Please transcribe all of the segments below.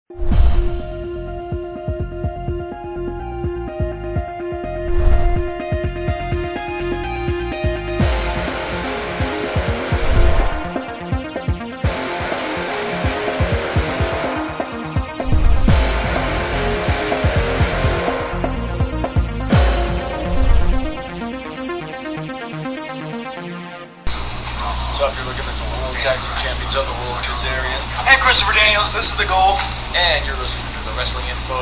What's up? You're looking at the World Tag Team Champions of the World, Kazarian and Christopher Daniels. This is the goal, and you're listening to the Wrestling Info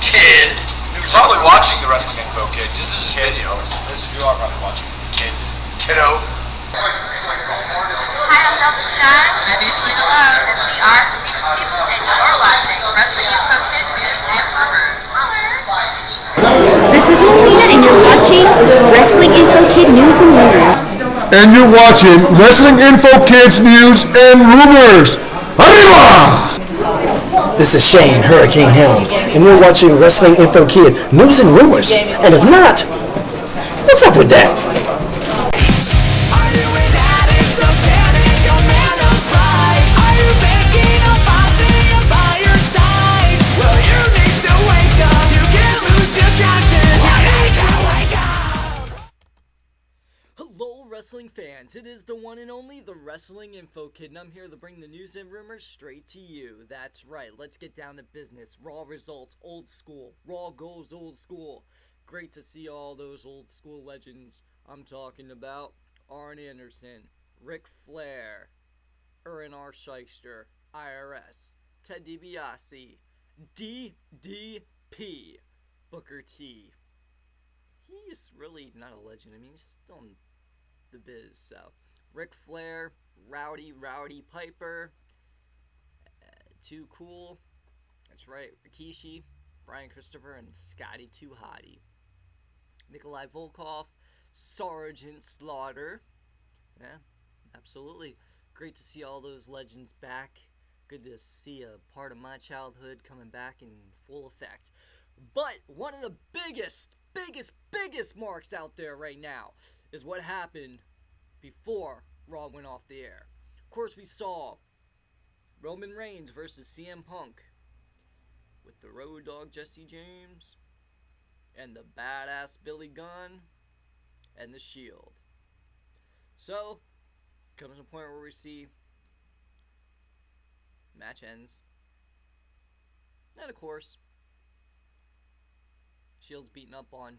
Kid. You're probably watching the Wrestling Info Kid. Just this video. This is you are probably watching Kiddo. Hi, I'm Velvet Sky. I'm Ashley Love. We are Beautiful People, and you're watching Wrestling Info Kid News and Rumors. This is Melina, and you're watching Wrestling Info Kid News and Rumors. And you're watching Wrestling Info Kids News and Rumors. Arriba! This is Shane, Hurricane Helms, and you're watching Wrestling Info Kid News and Rumors. And if not, what's up with that? Hello wrestling fans, it is the one and only the Wrestling Info Kid, and I'm here to bring the news and rumors straight to you. That's right, let's get down to business. Raw results, old school. Raw goes old school. Great to see all those old school legends. I'm talking about Arn Anderson, Ric Flair, Erwin R. Shyster, IRS, Ted DiBiase, DDP, Booker T. He's really not a legend. I mean, he's still in the biz. So, Ric Flair, Rowdy Piper, Too Cool. That's right, Rikishi, Brian Christopher, and Scotty 2 Hotty. Nikolai Volkov, Sergeant Slaughter. Yeah, absolutely. Great to see all those legends back. Good to see a part of my childhood coming back in full effect. But one of the biggest marks out there right now is what happened before Raw went off the air. Of course, we saw Roman Reigns versus CM Punk with the Road Dogg Jesse James and the badass Billy Gunn and the Shield. So, comes a point where we see match ends, and of course, Shield's beating up on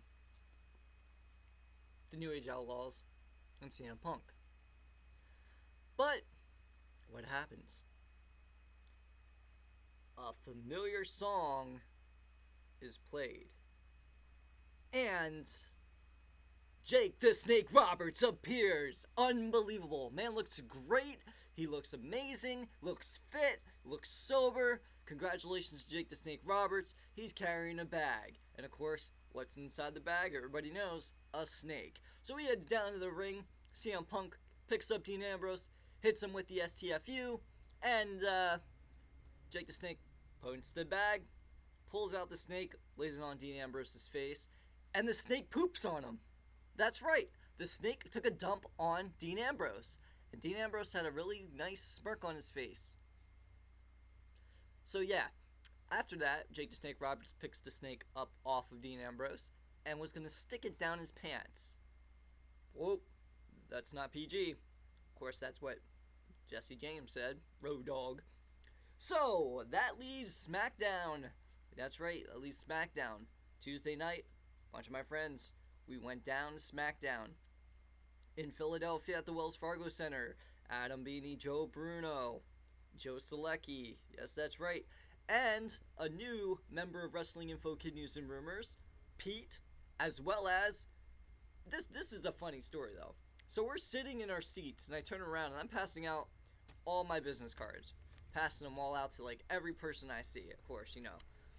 the New Age Outlaws and CM Punk. But what happens? A familiar song is played, and Jake the Snake Roberts appears. Unbelievable. Man looks great. He looks amazing. Looks fit. Looks sober. Congratulations to Jake the Snake Roberts. He's carrying a bag. And of course, what's inside the bag? Everybody knows, a snake. So he heads down to the ring. CM Punk picks up Dean Ambrose, hits him with the STFU, and Jake the Snake points the bag, pulls out the snake, lays it on Dean Ambrose's face, and the snake poops on him. That's right. The snake took a dump on Dean Ambrose. And Dean Ambrose had a really nice smirk on his face. So yeah, after that, Jake the Snake Roberts picks the snake up off of Dean Ambrose and was going to stick it down his pants. Whoop, that's not PG. Of course, that's what Jesse James said, Road Dogg. So, that leaves SmackDown. That's right, that leaves SmackDown. Tuesday night, a bunch of my friends, we went down to SmackDown in Philadelphia at the Wells Fargo Center. Adam Beanie, Joe Bruno, Joe Selecki, yes, that's right, and a new member of Wrestling Info Kid News and Rumors, Pete, as well as, this is a funny story though. So we're sitting in our seats, and I turn around, and I'm passing out all my business cards, passing them all out to like every person I see. Of course, you know,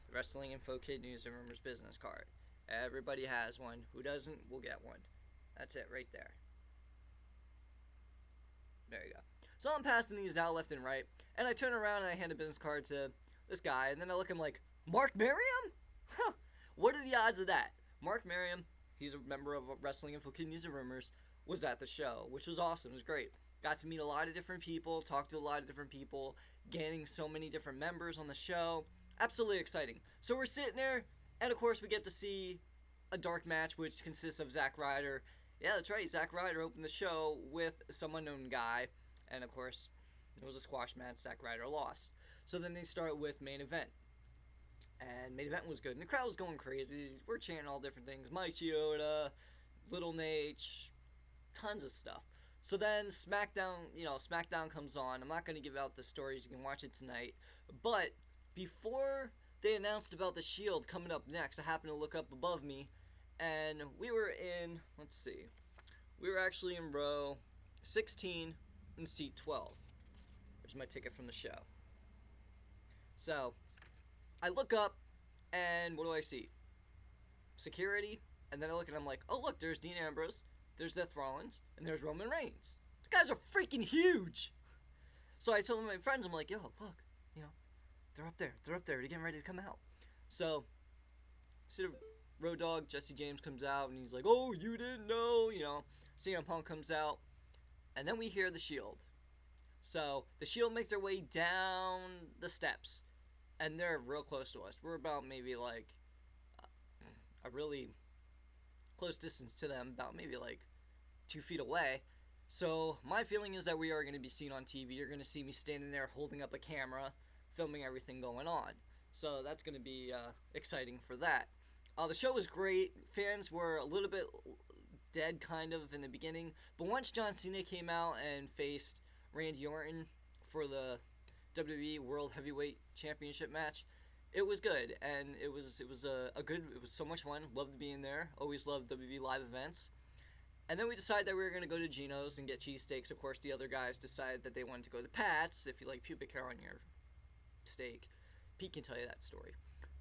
the Wrestling Info Kid News and Rumors business card. Everybody has one. Who doesn't will get one. That's it right there. There you go. So I'm passing these out left and right, and I turn around and I hand a business card to this guy, and then I look at him like, Mark Merriam? Huh. What are the odds of that? Mark Merriam, he's a member of Wrestling Info Kid News and Rumors, was at the show, which was awesome. It was great. Got to meet a lot of different people, talk to a lot of different people, gaining so many different members on the show. absolutely exciting. So we're sitting there, and of course we get to see a dark match, which consists of Zack Ryder. Yeah, that's right, Zack Ryder opened the show with some unknown guy, and of course it was a squash match. Zack Ryder lost. So then they start with main event. And main event was good, and the crowd was going crazy. We're chanting all different things. Mike Chioda, Little Nate, tons of stuff. So then SmackDown comes on. I'm not going to give out the stories. You can watch it tonight. But before they announced about the Shield coming up next, I happened to look up above me, and we were in, let's see, we were actually in row 16 and seat 12. There's my ticket from the show. So I look up, and what do I see? Security, and then I look and I'm like, oh look, there's Dean Ambrose, there's Seth Rollins, and there's Roman Reigns. The guys are freaking huge. So I told my friends, I'm like, yo, look, they're up there, they're getting ready to come out. So, see the Road Dogg, Jesse James comes out, and he's like, oh, you didn't know, CM Punk comes out, and then we hear the Shield. So, the Shield make their way down the steps, and they're real close to us. We're about maybe like a really close distance to them, about maybe like 2 feet away. So my feeling is that we are going to be seen on TV. You're going to see me standing there holding up a camera, filming everything going on. So that's going to be exciting for that. The show was great. Fans were a little bit dead kind of in the beginning, but once John Cena came out and faced Randy Orton for the WWE World Heavyweight Championship match, it was good, and it was so much fun. Loved being there. Always loved WWE live events. And then we decided that we were going to go to Geno's and get cheesesteaks. Of course, the other guys decided that they wanted to go to Pat's. If you like pubic hair on your steak, Pete can tell you that story.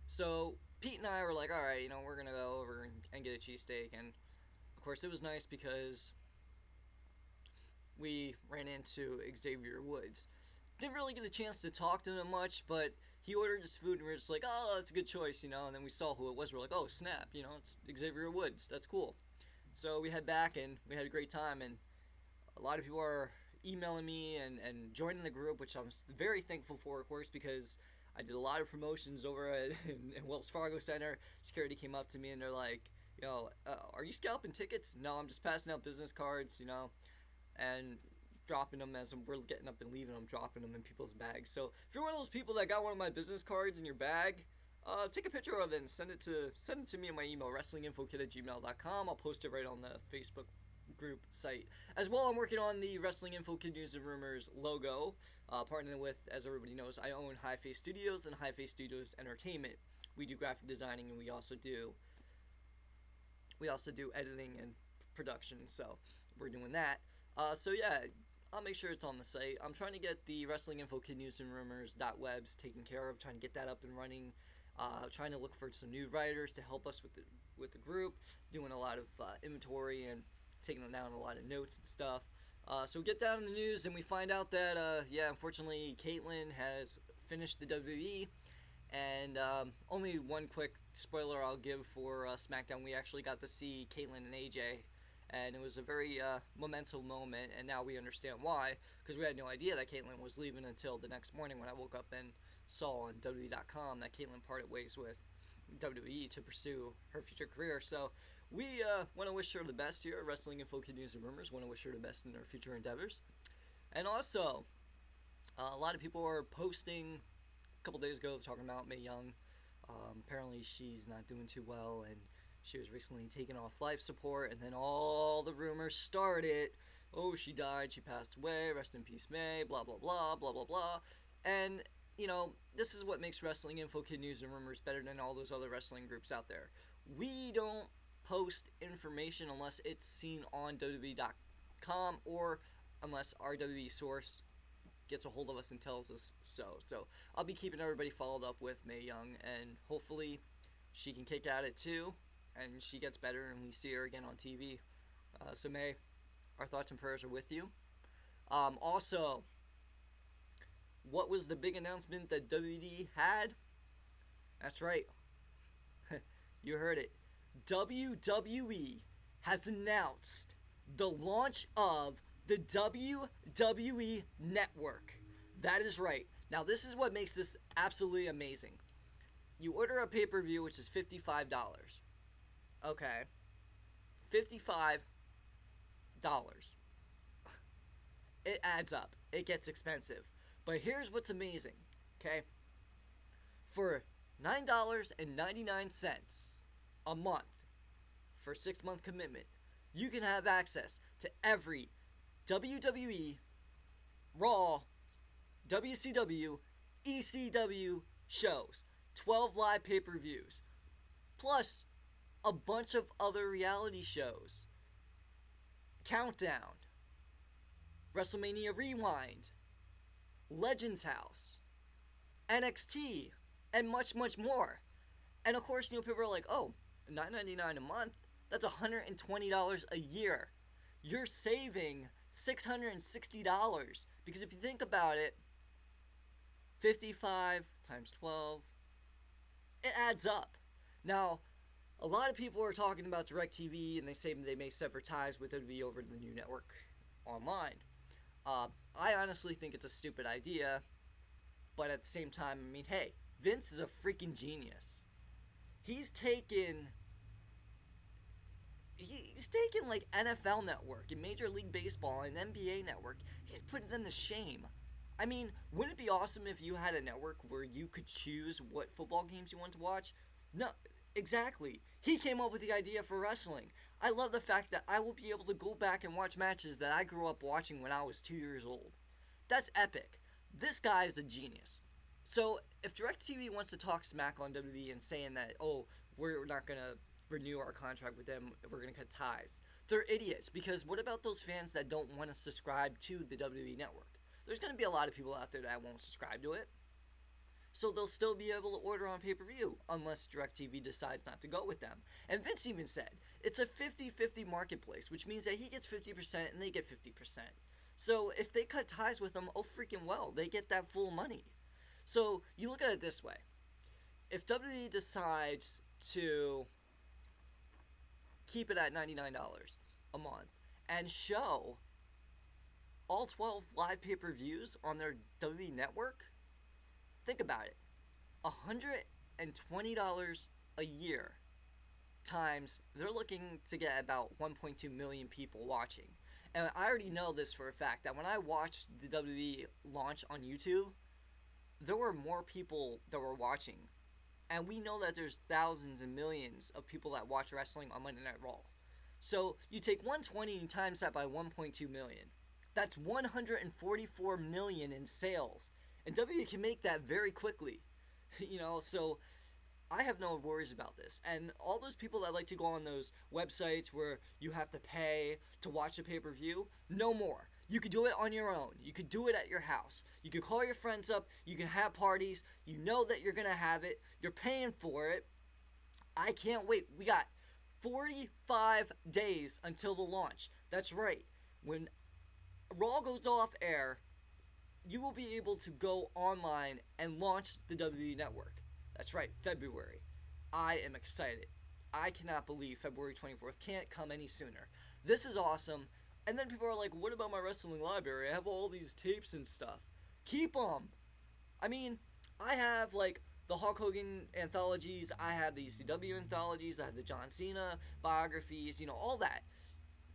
So Pete and I were like, all right, we're going to go over and get a cheesesteak. And of course, it was nice because we ran into Xavier Woods. Didn't really get a chance to talk to him much, but he ordered his food, and we were just like, oh, that's a good choice, And then we saw who it was. We're like, oh, snap, it's Xavier Woods. That's cool. So we head back, and we had a great time, and a lot of people are emailing me and joining the group, which I'm very thankful for, of course, because I did a lot of promotions over at in Wells Fargo Center. Security came up to me, and they're like, are you scalping tickets? No, I'm just passing out business cards, and dropping them as we're getting up and leaving them, dropping them in people's bags. So if you're one of those people that got one of my business cards in your bag, take a picture of it and send it to me in my email, WrestlingInfoKid@gmail.com. I'll post it right on the Facebook group site. As well, I'm working on the Wrestling Info Kid News and Rumors logo, partnering with, as everybody knows, I own High Face Studios and High Face Studios Entertainment. We do graphic designing, and we also do editing and production, so we're doing that. So yeah, I'll make sure it's on the site. I'm trying to get the Wrestling Info Kid News and Rumors.webs taken care of, trying to get that up and running, trying to look for some new writers to help us with the group, doing a lot of inventory and taking down a lot of notes and stuff. So we get down in the news and we find out that, unfortunately, Caitlyn has finished the WWE, and only one quick spoiler I'll give for SmackDown. We actually got to see Caitlyn and AJ, and it was a very momentous moment, and now we understand why, because we had no idea that Caitlyn was leaving until the next morning when I woke up and saw on WWE.com that Caitlyn parted ways with WWE to pursue her future career. So we want to wish her the best here at Wrestling Info Kid News and Rumors. Want to wish her the best in her future endeavors. And also, a lot of people are posting a couple days ago talking about Mae Young. Apparently she's not doing too well, and she was recently taken off life support, and then all the rumors started. Oh, she died, she passed away, rest in peace Mae, blah blah blah, blah blah blah. And this is what makes Wrestling Info Kid News and Rumors better than all those other wrestling groups out there. We don't post information unless it's seen on WWE.com or unless our WWE source gets a hold of us and tells us so. So I'll be keeping everybody followed up with Mae Young, and hopefully she can kick at it too, and she gets better and we see her again on TV. So Mae, our thoughts and prayers are with you. Also, what was the big announcement that WWE had? That's right. You heard it. WWE has announced the launch of the WWE Network. That is right. Now, this is what makes this absolutely amazing. You order a pay-per-view, which is $55. Okay. $55. It adds up. It gets expensive. But here's what's amazing, okay? For $9.99 a month for a 6-month commitment, you can have access to every WWE, Raw, WCW, ECW shows, 12 live pay-per-views, plus a bunch of other reality shows. Countdown, WrestleMania Rewind, Legends House, NXT, and much, much more. And of course, people are like, oh, $9.99 a month? That's $120 a year. You're saving $660, because if you think about it, 55 times 12, it adds up. Now, a lot of people are talking about DirecTV, and they say they may sever ties with WWE over the new network online. I honestly think it's a stupid idea, but at the same time, I mean, hey, Vince is a freaking genius. He's taken like NFL Network and Major League Baseball and NBA Network. He's putting them to shame. I mean, wouldn't it be awesome if you had a network where you could choose what football games you want to watch? No, exactly. He came up with the idea for wrestling. I love the fact that I will be able to go back and watch matches that I grew up watching when I was 2 years old. That's epic. This guy is a genius. So, if DirecTV wants to talk smack on WWE and saying that, oh, we're not going to renew our contract with them, we're going to cut ties, they're idiots, because what about those fans that don't want to subscribe to the WWE network? There's going to be a lot of people out there that won't subscribe to it. So they'll still be able to order on pay-per-view, unless DirecTV decides not to go with them. And Vince even said, it's a 50-50 marketplace, which means that he gets 50% and they get 50%. So if they cut ties with them, oh freaking well, they get that full money. So you look at it this way. If WWE decides to keep it at $99 a month and show all 12 live pay-per-views on their WWE network, think about it. $120 a year times, they're looking to get about 1.2 million people watching. And I already know this for a fact, that when I watched the WWE launch on YouTube, there were more people that were watching. And we know that there's thousands and millions of people that watch wrestling on Monday Night Raw. So you take 120 and times that by 1.2 million. That's 144 million in sales. And WWE can make that very quickly. So I have no worries about this. And all those people that like to go on those websites where you have to pay to watch a pay-per-view, no more. You could do it on your own. You could do it at your house. You could call your friends up. You can have parties. You know that you're going to have it. You're paying for it. I can't wait. We got 45 days until the launch. That's right. When Raw goes off air, you will be able to go online and launch the WWE Network. That's right, February. I am excited. I cannot believe February 24th can't come any sooner. This is awesome. And then people are like, what about my wrestling library? I have all these tapes and stuff. Keep them. I mean, I have like the Hulk Hogan anthologies. I have the ECW anthologies. I have the John Cena biographies, all that.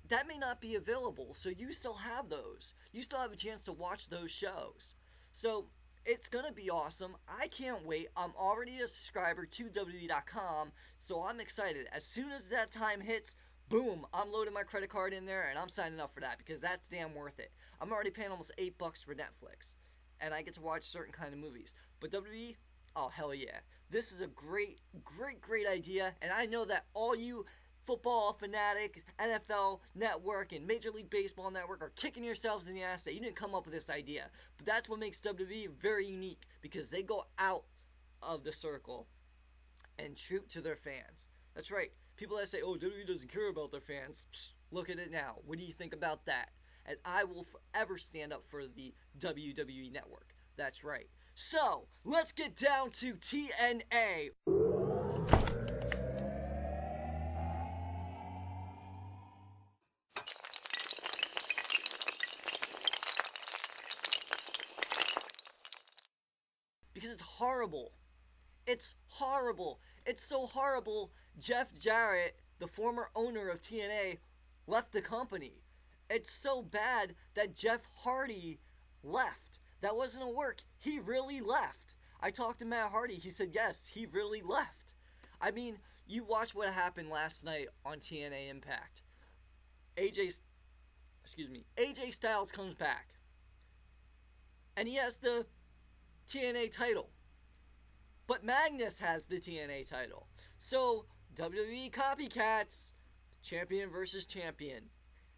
That may not be available, so you still have those. You still have a chance to watch those shows. So it's going to be awesome. I can't wait. I'm already a subscriber to WWE.com, so I'm excited. As soon as that time hits, boom, I'm loading my credit card in there, and I'm signing up for that, because that's damn worth it. I'm already paying almost $8 for Netflix, and I get to watch certain kind of movies. But WWE, oh, hell yeah. This is a great, great, great idea, and I know that all you football fanatics, NFL Network, and Major League Baseball Network are kicking yourselves in the ass that you didn't come up with this idea. But that's what makes WWE very unique, because they go out of the circle and true to their fans. That's right. People that say, oh, WWE doesn't care about their fans, psh, look at it now. What do you think about that? And I will forever stand up for the WWE Network. That's right. So, let's get down to TNA. Because it's horrible. It's horrible. It's so horrible, Jeff Jarrett, the former owner of TNA, left the company. It's so bad that Jeff Hardy left. That wasn't a work. He really left. I talked to Matt Hardy. He said, yes, he really left. I mean, you watch what happened last night on TNA Impact. AJ Styles comes back. And he has the TNA title. But Magnus has the TNA title. So, WWE copycats, champion versus champion.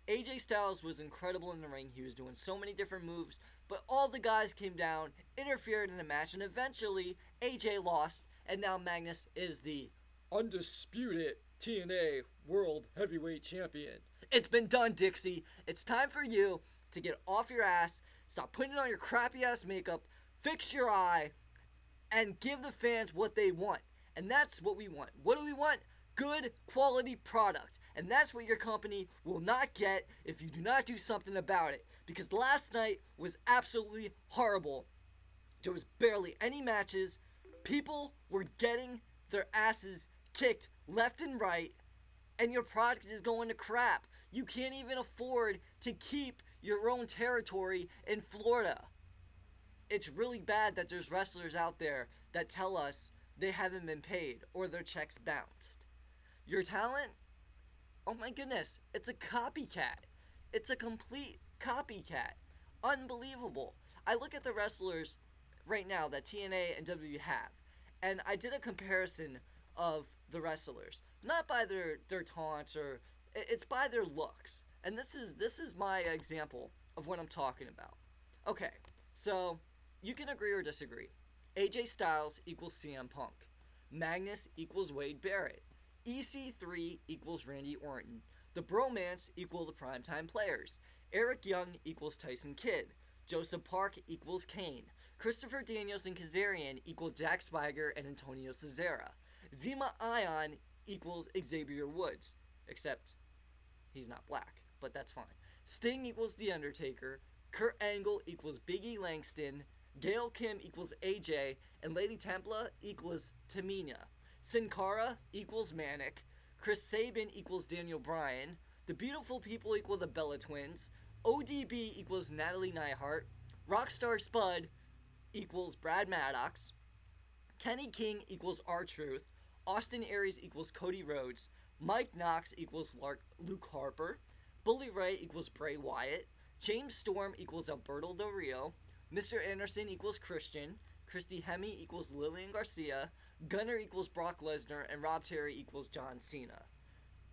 AJ Styles was incredible in the ring. He was doing so many different moves. But all the guys came down, interfered in the match, and eventually AJ lost. And now Magnus is the undisputed TNA World Heavyweight Champion. It's been done, Dixie. It's time for you to get off your ass, stop putting on your crappy ass makeup, fix your eye, and give the fans what they want. And that's what we want. What do we want? Good quality product. And that's what your company will not get if you do not do something about it. Because last night was absolutely horrible. There was barely any matches. People were getting their asses kicked left and right. And your product is going to crap. You can't even afford to keep your own territory in Florida. It's really bad that there's wrestlers out there that tell us they haven't been paid or their checks bounced. Your talent? Oh my goodness, it's a copycat. It's a complete copycat. Unbelievable. I look at the wrestlers right now that TNA and WWE have, and I did a comparison of the wrestlers. Not by their taunts, or it's by their looks. And this is my example of what I'm talking about. Okay, so you can agree or disagree. AJ Styles equals CM Punk. Magnus equals Wade Barrett. EC3 equals Randy Orton. The Bromance equal the Primetime Players. Eric Young equals Tyson Kidd. Joseph Park equals Kane. Christopher Daniels and Kazarian equal Jack Swagger and Antonio Cesaro. Zema Ion equals Xavier Woods. Except he's not black, but that's fine. Sting equals The Undertaker. Kurt Angle equals Big E Langston. Gail Kim equals AJ. And Lady Templar equals Tamina. Sin Cara equals Manic. Chris Sabin equals Daniel Bryan. The Beautiful People equal the Bella Twins. ODB equals Natalie Neihart. Rockstar Spud equals Brad Maddox. Kenny King equals R-Truth. Austin Aries equals Cody Rhodes. Mike Knox equals Luke Harper. Bully Ray equals Bray Wyatt. James Storm equals Alberto Del Rio. Mr. Anderson equals Christian. Christy Hemme equals Lillian Garcia. Gunner equals Brock Lesnar. And Rob Terry equals John Cena.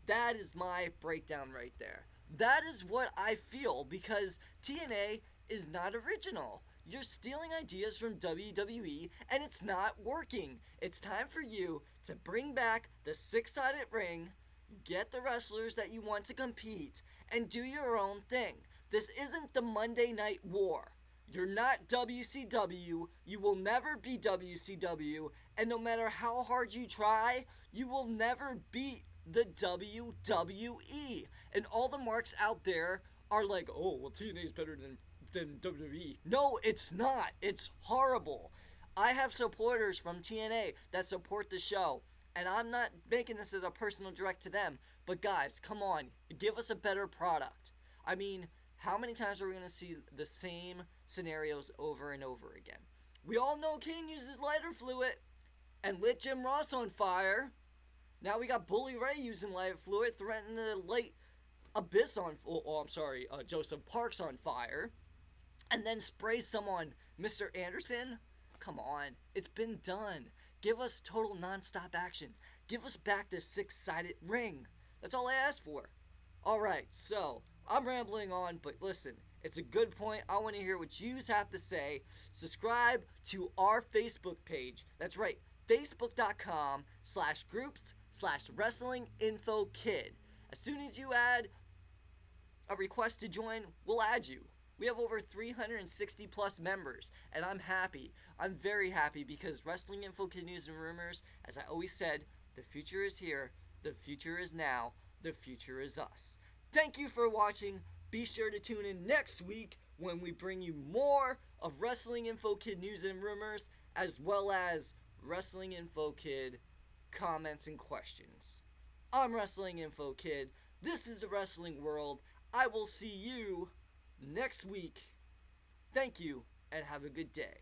That is my breakdown right there. That is what I feel, because TNA is not original. You're stealing ideas from WWE, and it's not working. It's time for you to bring back the six-sided ring, get the wrestlers that you want to compete, and do your own thing. This isn't the Monday Night War. You're not WCW. You will never be WCW. And no matter how hard you try, you will never beat the WWE. And all the marks out there are like, oh, well, TNA is better than WWE. No, it's not. It's horrible. I have supporters from TNA that support the show. And I'm not making this as a personal direct to them. But guys, come on. Give us a better product. I mean, how many times are we going to see the same scenarios over and over again? We all know Kane uses lighter fluid and lit Jim Ross on fire. Now we got Bully Ray using lighter fluid, threatening to light Abyss on, Joseph Parks on fire, and then spray some on Mr. Anderson. Come on, it's been done. Give us total non-stop action. Give us back this six-sided ring. That's all I asked for. Alright, so I'm rambling on, but listen, it's a good point. I want to hear what you have to say. Subscribe to our Facebook page. That's right, facebook.com/groups/WrestlingInfoKid. As soon as you add a request to join, we'll add you. We have over 360 plus members, and I'm happy. I'm very happy, because Wrestling Info Kid News and Rumors, as I always said, the future is here, the future is now, the future is us. Thank you for watching. Be sure to tune in next week when we bring you more of Wrestling Info Kid News and Rumors, as well as Wrestling Info Kid comments and questions. I'm Wrestling Info Kid. This is the wrestling world. I will see you next week. Thank you and have a good day.